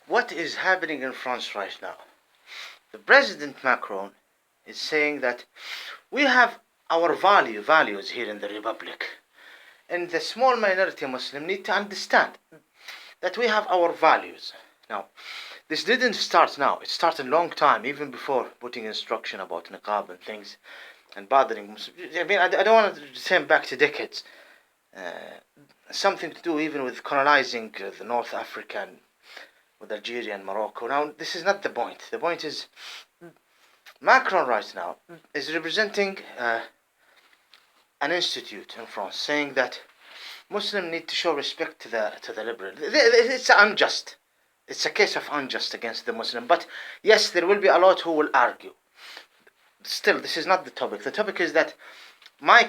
what is happening in France right now? The President Macron is saying that we have our values here in the Republic. And the small minority Muslim need to understand that we have our values. Now, this didn't start now. It started a long time, even before putting instruction about niqab and things and bothering Muslims. I mean, I don't want to send back to decades. Something to do even with colonizing the North Africa and with Algeria and Morocco. Now, this is not the point. The point is Macron right now is representing an institute in France, saying that Muslims need to show respect to the liberal. It's unjust. It's a case of unjust against the Muslim. But yes, there will be a lot who will argue. Still, this is not the topic. The topic is that my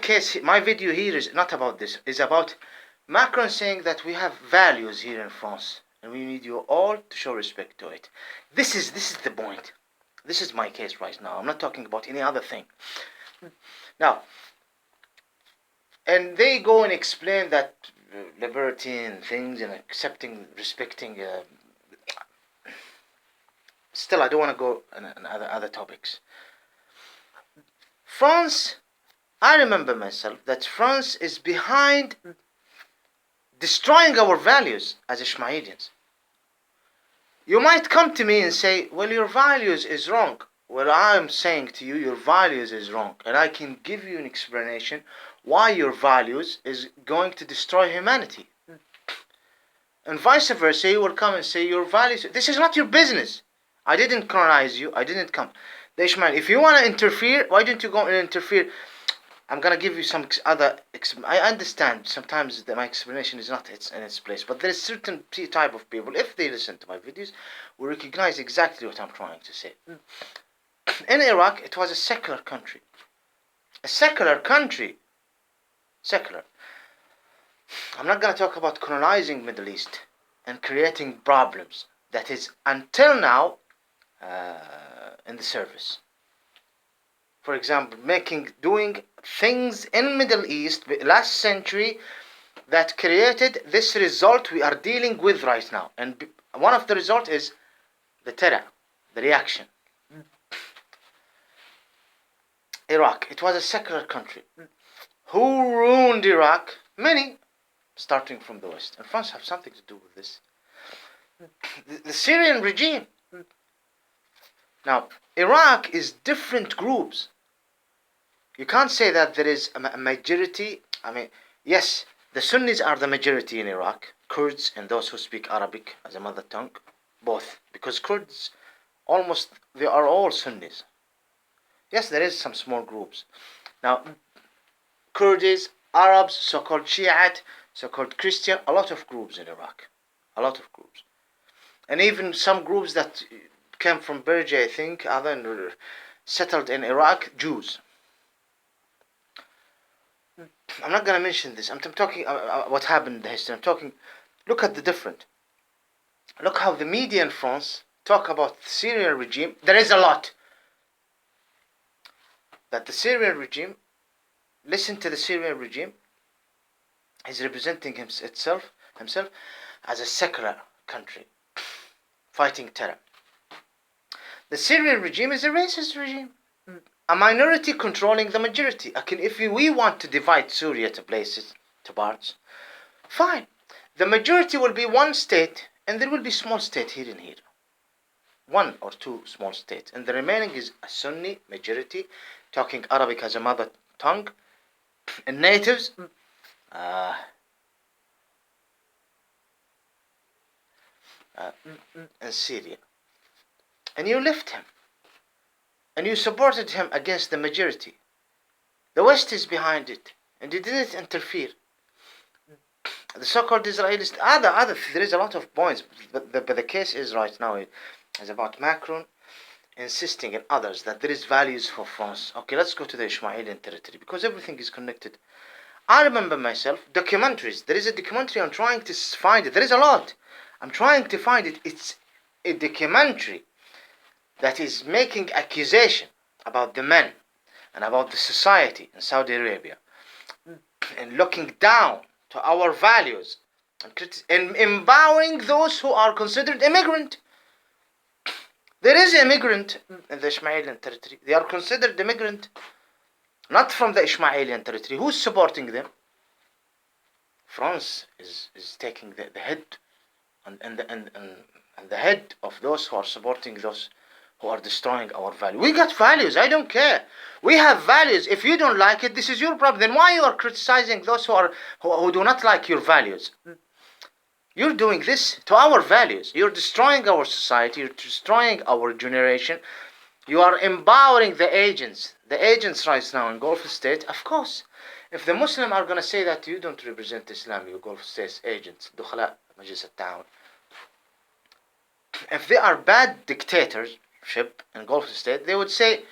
video here is not about this. It's about Macron saying that we have values here in France, and we need you all to show respect to it. This is the point. This is my case right now. I'm not talking about any other thing. Now, and they go and explain that liberty and things and accepting, respecting. Still, I don't want to go on other topics. France, I remember myself that France is behind destroying our values as ISHMAELIANs. You might come to me and say, well, your values is wrong. Well, I'm saying to you, your values is wrong. And I can give you an explanation why your values is going to destroy humanity. And vice versa, you will come and say your values, this is not your business. I didn't colonize you, I didn't come. The Ishmael, if you want to interfere, why don't you go and interfere? I'm going to give you some other, I understand sometimes that my explanation is not in its place, but there is certain type of people, if they listen to my videos, will recognize exactly what I'm trying to say. In Iraq, it was a secular country. A secular country. Secular. I'm not going to talk about colonizing Middle East and creating problems. That is, until now, in the service. For example, doing things in Middle East last century that created this result we are dealing with right now. And one of the results is the terror, the reaction. Iraq, it was a secular country. Who ruined Iraq? Many, starting from the West. And France have something to do with this. The Syrian regime. Now, Iraq is different groups. You can't say that there is a majority. I mean, yes, the Sunnis are the majority in Iraq. Kurds and those who speak Arabic as a mother tongue. Both. Because Kurds, they are all Sunnis. Yes, there is some small groups. Now, Kurds, Arabs, so-called Shiite, so-called Christian, a lot of groups in Iraq. A lot of groups. And even some groups that came from Persia, I think, other settled in Iraq, Jews. I'm not going to mention this. I'm talking what happened in the history. I'm talking, look at the different. Look how the media in France talk about the Syrian regime. There is a lot. That the Syrian regime, listen to the Syrian regime, is representing himself as a secular country, fighting terror. The Syrian regime is a racist regime. A minority controlling the majority. If we want to divide Syria to places, to parts, fine. The majority will be one state, and there will be small state here and here. One or two small states. And the remaining is a Sunni majority, talking Arabic as a mother tongue, and natives, and Syria. And you left him. And you supported him against the majority. The West is behind it. And you didn't interfere. The so-called Israelis, there is a lot of points. But the case is right now is about Macron insisting in others that there is values for France. Okay, let's go to the ISHMAELIAN territory. Because everything is connected. I remember myself, documentaries. There is a documentary I'm trying to find it. There is a lot. I'm trying to find it. It's a documentary that is making accusation about the men and about the society in Saudi Arabia and looking down to our values and empowering those who are considered immigrant There is immigrant in the Ishmaelian territory. They are considered immigrant, not from the Ishmaelian territory. Who's supporting them? France is taking the head and the head of those who are supporting those who are destroying our values. We got values. I don't care. We have values. If you don't like it, this is your problem. Then why you are criticizing those who do not like your values? You're doing this to our values. You're destroying our society. You're destroying our generation. You are empowering the agents. The agents right now in Gulf State, of course. If the Muslims are going to say that you don't represent Islam, you Gulf State agents, دخلاء مجلس التعاون. If they are bad dictatorship in Gulf State, they would say,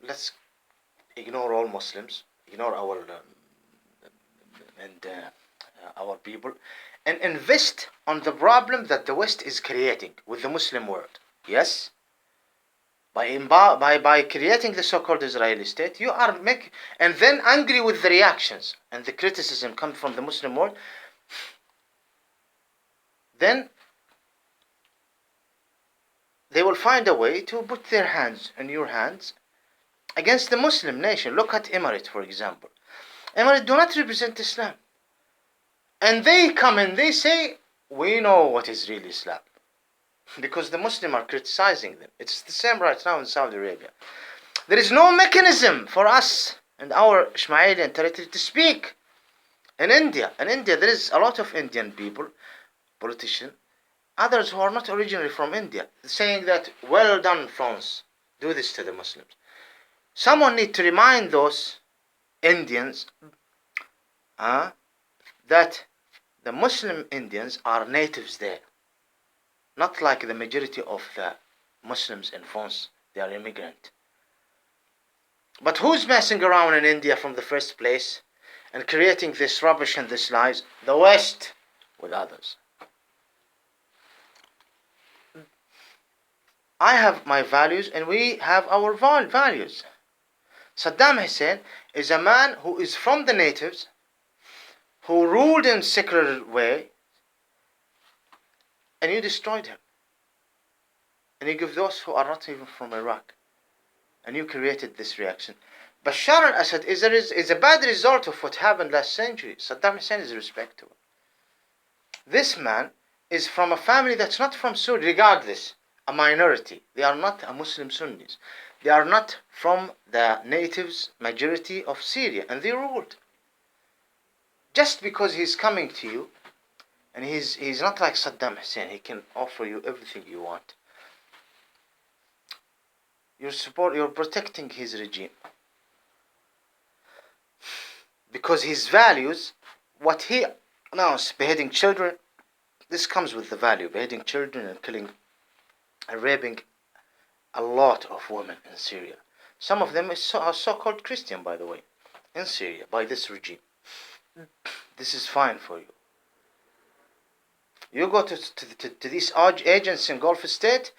let's ignore all Muslims, ignore our people, and invest on the problem that the West is creating with the Muslim world. Yes? By creating the so-called Israeli state, you are and then angry with the reactions and the criticism come from the Muslim world, then they will find a way to put their hands in your hands against the Muslim nation. Look at Emirates, for example. Emirates do not represent Islam. And they come and they say, we know what is really Islam. Because the Muslims are criticizing them. It's the same right now in Saudi Arabia. There is no mechanism for us and our Ishmaelian territory to speak. In India, there is a lot of Indian people, politicians, others who are not originally from India, saying that, well done France, do this to the Muslims. Someone need to remind those Indians that the Muslim Indians are natives there. Not like the majority of the Muslims in France, they are immigrant. But who's messing around in India from the first place and creating this rubbish and this lies? The West with others. I have my values and we have our values. Saddam Hussein is a man who is from the natives, who ruled in secular way, and you destroyed him. And you give those who are not even from Iraq. And you created this reaction. Bashar al-Assad is a bad result of what happened last century. Saddam Hussein is respectable. This man is from a family that's not from Syria, regardless, a minority. They are not a Muslim Sunnis. They are not from the natives majority of Syria, and they ruled. Just because he's coming to you, and he's not like Saddam Hussein, he can offer you everything you want. You're protecting his regime. Because his values, what he announced, beheading children, this comes with the value, beheading children and killing and raping a lot of women in Syria. Some of them are so-called Christian, by the way, in Syria, by this regime. This is fine for you. You go to these agents in Gulf State,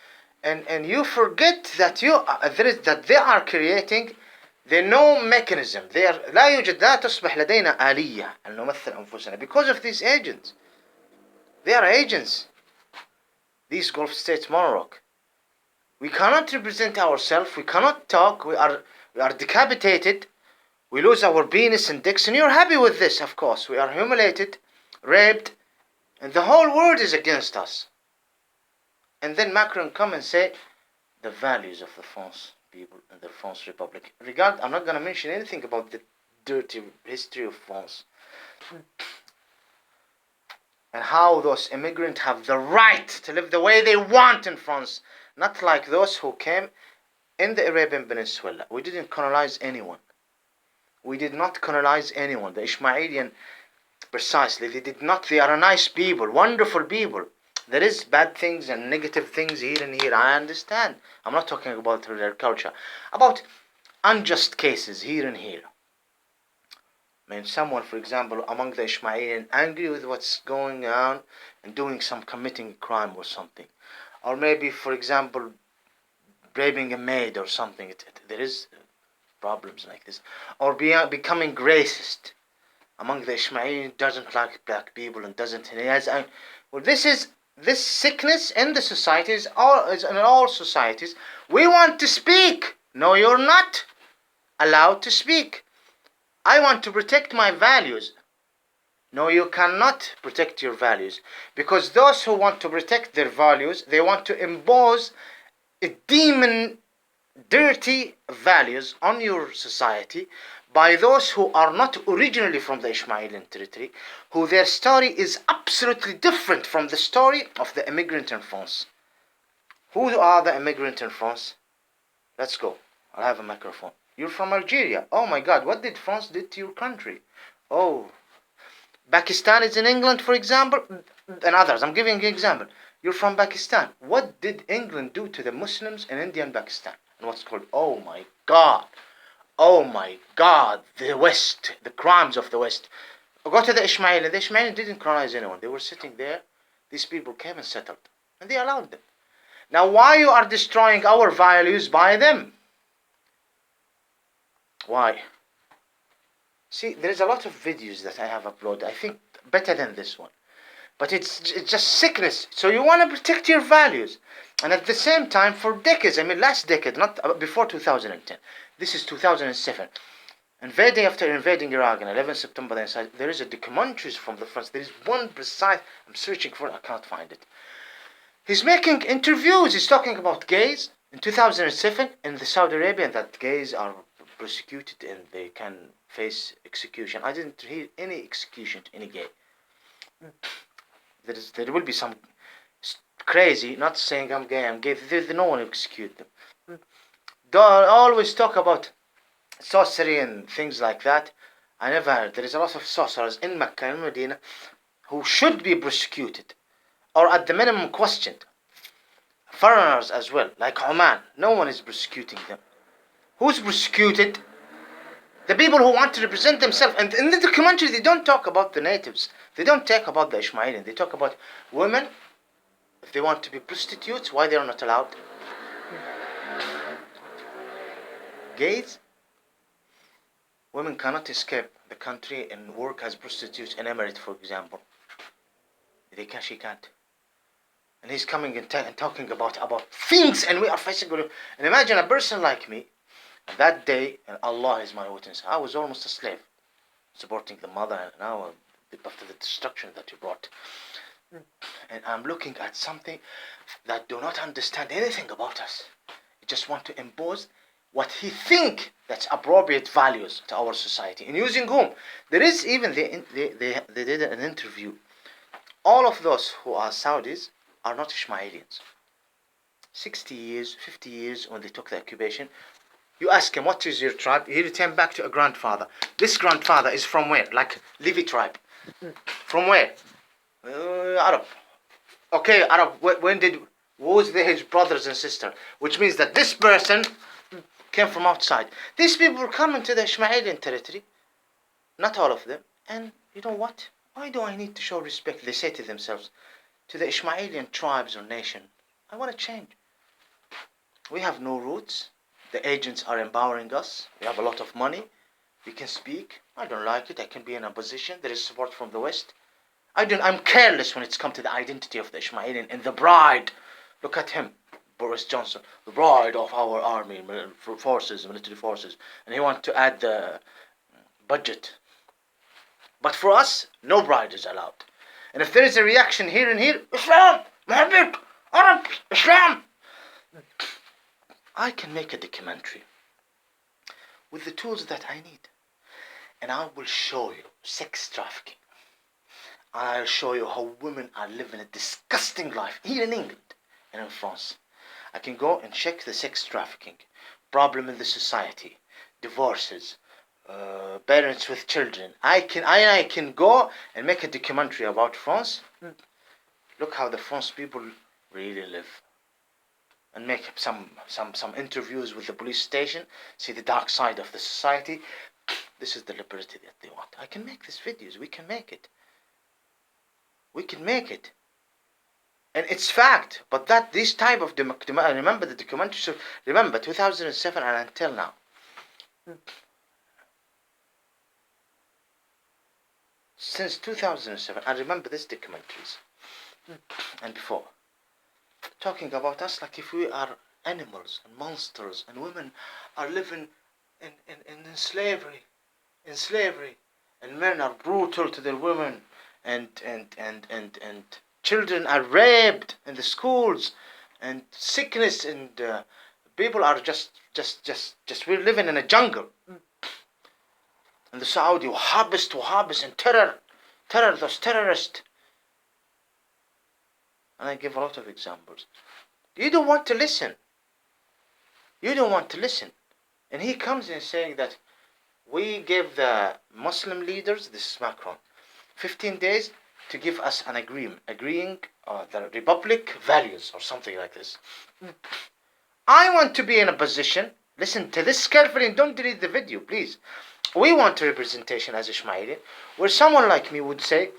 and you forget that they are creating the no mechanism. لا يوجد لا تصبح لدينا آلية أن نمثل أنفسنا because of these agents. They are agents. These Gulf States monarch. We cannot represent ourselves. We cannot talk. We are decapitated. We lose our penis and dicks, and you're happy with this, of course. We are humiliated, raped, and the whole world is against us. And then Macron come and say the values of the France people and the France Republic. I'm not going to mention anything about the dirty history of France and how those immigrants have the right to live the way they want in France, not like those who came in the Arabian Peninsula. We didn't colonize anyone. We did not colonize anyone. The Ishmaelian, precisely, they are a nice people, wonderful people. There is bad things and negative things here and here, I understand. I'm not talking about their culture. About unjust cases here and here. I mean, someone, for example, among the Ishmaelian, angry with what's going on and committing a crime or something. Or maybe, for example, raping a maid or something. There is problems like this. Or becoming racist among the Ishmaelian, doesn't like black people and doesn't. Well, this this sickness in the societies, is in all societies. We want to speak. No, you're not allowed to speak. I want to protect my values. No, you cannot protect your values, because those who want to protect their values, they want to impose a demon, dirty values on your society by those who are not originally from the Ishmaelian territory, who their story is absolutely different from the story of the immigrant in France. Who are the immigrant in France? Let's go. I'll have a microphone. You're from Algeria. Oh my God, what did France do to your country? Oh, Pakistan is in England, for example, and others. I'm giving you an example. You're from Pakistan. What did England do to the Muslims in India and Pakistan? And what's called, oh my God, the West, the crimes of the West. Go to the Ishmaelian. The Ishmaelian didn't colonize anyone. They were sitting there. These people came and settled, and they allowed them. Now, why you are destroying our values by them? Why? See, there's a lot of videos that I have uploaded. I think better than this one. But it's just sickness. So you want to protect your values. And at the same time, for decades, I mean last decade, not before 2010. This is 2007. Invading after invading Iraq on 11 September, there is a documentary from the France. There is one precise, I'm searching for it, I can't find it. He's making interviews. He's talking about gays in 2007 in the Saudi Arabia, that gays are prosecuted and they can face execution. I didn't hear any execution to any gay. There will be some crazy, not saying I'm gay, there's no one will execute them. They always talk about sorcery and things like that. I never heard. There is a lot of sorcerers in Mecca and Medina who should be prosecuted, or at the minimum questioned. Foreigners as well, like Oman. No one is prosecuting them. Who's prosecuted? The people who want to represent themselves. And in the documentary, they don't talk about the natives. They don't talk about the Ishmaelian. They talk about women. If they want to be prostitutes, why they are not allowed? Gays. Women cannot escape the country and work as prostitutes in Emirates, for example. She can't. And he's coming and talking about things, and we are facing with him. And imagine a person like me. That day, and Allah is my witness, I was almost a slave, supporting the mother, and now after the destruction that you brought. And I'm looking at something that do not understand anything about us. They just want to impose what he think that's appropriate values to our society. And using whom? There is even, they did an interview. All of those who are Saudis are not Ishmaelians. 60 years, 50 years when they took the occupation, you ask him, what is your tribe? He returned back to a grandfather. This grandfather is from where? Like Levi tribe. From where? Arab. Okay, Arab. Who was his brothers and sisters? Which means that this person came from outside. These people were coming to the Ishmaelian territory. Not all of them. And you know what? Why do I need to show respect? They say to themselves, to the Ishmaelian tribes or nation. I want to change. We have no roots. The agents are empowering us. We have a lot of money. We can speak. I don't like it. I can be in opposition. There is support from the West. I'm careless when it's come to the identity of the Ishmaelian and the bride. Look at him, Boris Johnson, the bride of our army, military forces. And he wants to add the budget. But for us, no bride is allowed. And if there is a reaction here and here, Islam, Muhammad, Arab, Islam. I can make a documentary with the tools that I need. And I will show you sex trafficking. And I'll show you how women are living a disgusting life here in England and in France. I can go and check the sex trafficking, problem in the society, divorces, parents with children. I can go and make a documentary about France. Look how the French people really live. And make some interviews with the police station, see the dark side of the society. This is the liberty that they want. I can make these videos. We can make it. We can make it. And it's fact. But that this type of I remember the documentary. So remember 2007 and until now. Since 2007, I remember these documentaries. and before, talking about us like if we are animals and monsters, and women are living in slavery, and men are brutal to their women, and children are raped in the schools, and sickness, and people are just we're living in a jungle. And the Saudi Wahhabis and those terrorists. And I give a lot of examples. You don't want to listen. You don't want to listen. And he comes in saying that we gave the Muslim leaders, this is Macron, 15 days to give us an agreeing the Republic values or something like this. I want to be in a position, listen to this carefully and don't delete the video, please. We want a representation as Ismaili, where someone like me would say,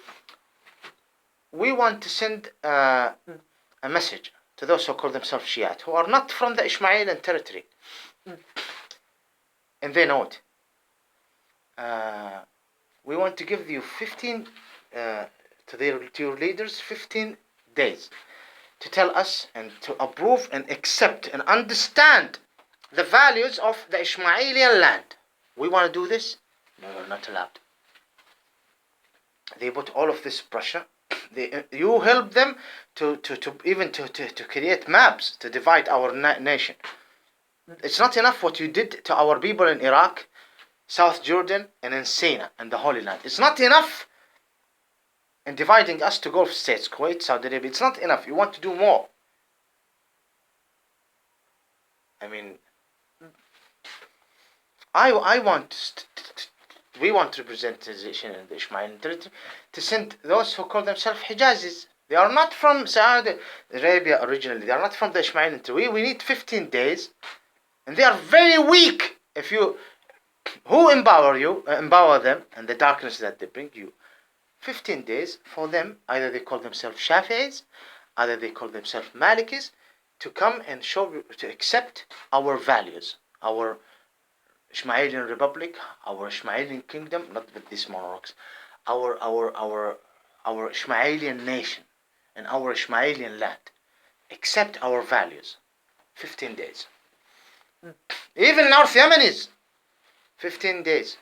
we want to send a message to those who call themselves Shiite, who are not from the Ishmaelian territory. And they know it. We want to give you 15, to your leaders, 15 days to tell us and to approve and accept and understand the values of the Ishmaelian land. We want to do this? No, we're not allowed. They put all of this pressure. You help them to create maps to divide our nation. It's not enough what you did to our people in Iraq, South Jordan, and in Sinai and the Holy Land. It's not enough in dividing us to Gulf states, Kuwait, Saudi Arabia. It's not enough. You want to do more. I mean, we want representation in the Ishmaeli territory to send those who call themselves Hijazis. They are not from Saudi Arabia originally. They are not from the Ishmaeli territory. We need 15 days, and they are very weak. Who empower them, and the darkness that they bring you. 15 days for them. Either they call themselves Shafi'is, either they call themselves Malikis, to come and to accept our values, our Ishmaelian Republic, our Ishmaelian kingdom, not with these monarchs, our Ishmaelian nation, and our Ishmaelian land. Accept our values. 15 days. Even North Yemenis, 15 days.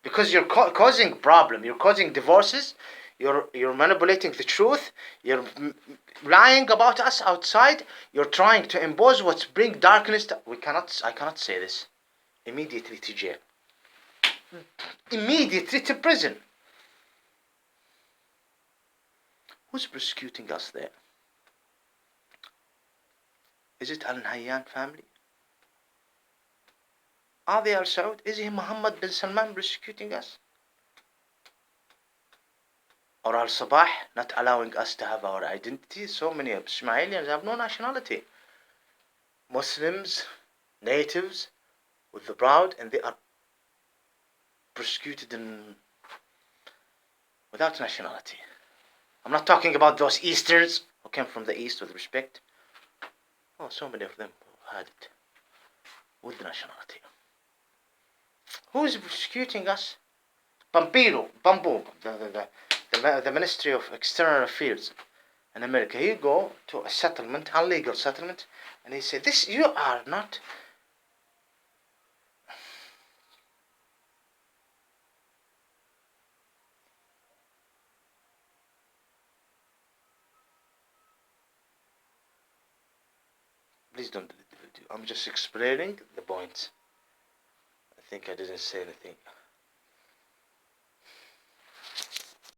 Because you're causing problem, you're causing divorces, you're manipulating the truth, you're lying about us outside, you're trying to impose what's bring darkness I cannot say this. Immediately to jail. Immediately to prison. Who's persecuting us there? Is it Al Nahyan family? Are they Al Saud? Is he Muhammad bin Salman persecuting us? Or Al Sabah not allowing us to have our identity? So many Ismailians have no nationality. Muslims, natives, with the proud, and they are persecuted without nationality. I'm not talking about those Easterns who came from the East with respect. Oh, so many of them had it with the nationality. Who is persecuting us? Pompeo, the Ministry of External Affairs in America. He go to a settlement, illegal settlement, and he said, "This you are not." Please don't delete the video. I'm just explaining the points. I think I didn't say anything.